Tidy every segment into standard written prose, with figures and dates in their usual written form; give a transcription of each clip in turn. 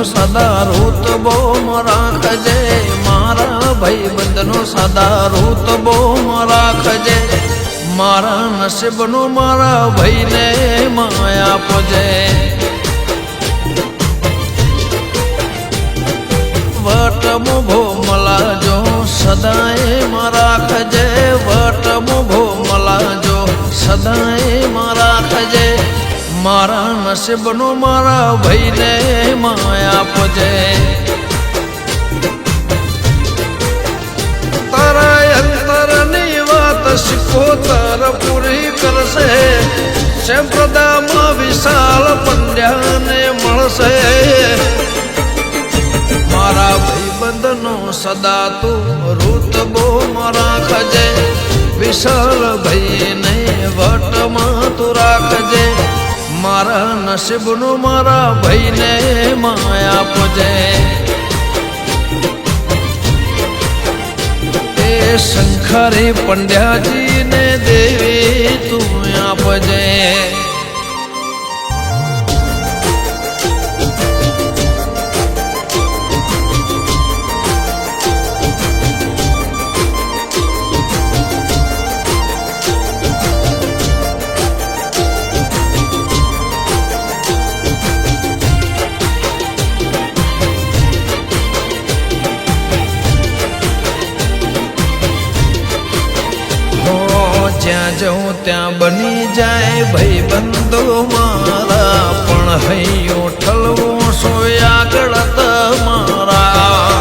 સદા રૂતબો રાખજે, મારા ભાઈબંધનો સદા રૂતબો રાખજે, મારા નસીબનો મારા ભાઈને માયા આપજે. વટમો ભોમલાજો સદાય મારા રાખજે, વટમો ભોમલાજો સદાય મારા રાખજે, મારા નસીબનો મારા ભાઈને માયા આપજે. તારા અંતરની વાત સિકોતર પૂરી કરશે, સંપ્રદાયમાં વિશાલ પંડ્યાને મળશે. મારા ભાઈબંધનો સદા તું રૂતબો રાખજે, વિશાલ ભાઈને વટમાં તું રાખજે, મારા નસીબનો મારા ભાઈને માયા આપજે. એ શંખરી પંડ્યાજીને દેવી તું આપજે. જ્યાં જઉં ત્યાં બની જાય ભાઈબંધો મારા, પણ હૈયો ઠલવો સોય આગળ તમારા.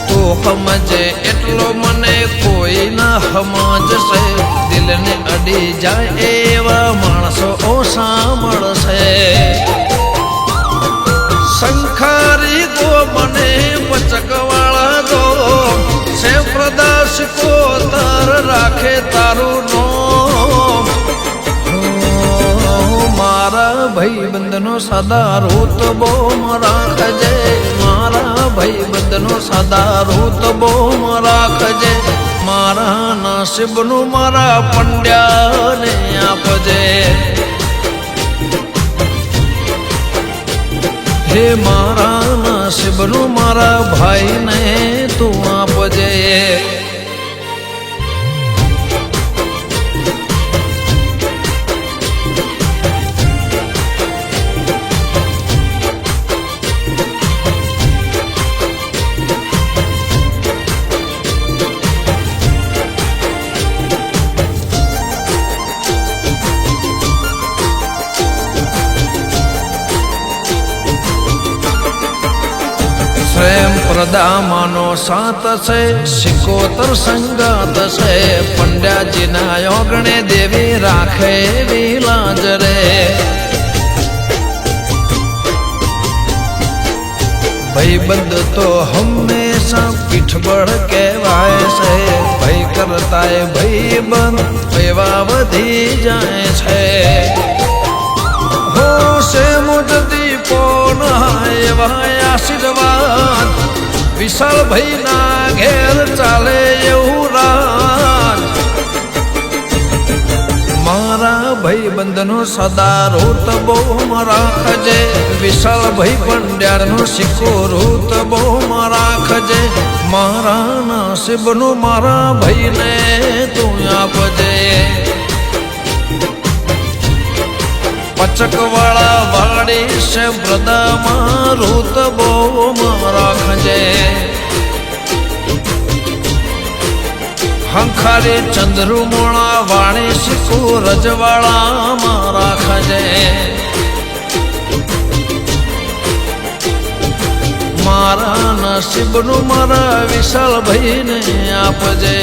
તો સમજે એટલો મને કોઈ ના સમજશે, દિલને અડી જાય એવા માણસો સાંભળશે. શંખારી તો મને પચકવાળા દો, સંપ્રદાય સિકોતર રાખે તારું નોમ. મારા ભાઈબંધનો સદા રૂતબો રાખજે, મારા ભાઈબંધનો સદા રૂતબો રાખજે, મારા નસીબનું મારા પંડ્યાને આપજે. હે મારા નસીબનું મારા ભાઈને તું આપજે. સંપ્રદાયમાંનો સાત છે, સિકોતર સંગાત છે, પંડ્યાજીના યોગણે દેવી રાખે વિલાજ રે. ભાઈબંધ તો હંમેશા પીઠબળ કહેવાય છે, ભાઈ કરતાય ભાઈબંધ એવા વધી જાય છે. હો સે મુજદી પોના એવા આશીર્વાદ, વિશાલ ભાઈના ઘેર ચાલે એવું રાજ. મારા ભાઈબંધનો સદા રૂતબો રાખજે, વિશાલ ભાઈ પંડ્યાનો સિક્કો રૂતબો રાખજે, મારા નસીબનું મારા ભાઈને તું આપજે. પચકવાળા વાળી સંપ્રદાયમાં રૂતબો રાખજે. હંખારી ચંદ્રુમોણા વાણી સિક્કો રજવાળામાં રાખજે. મારા નસીબનું મારા વિશાલ ભાઈને આપજે.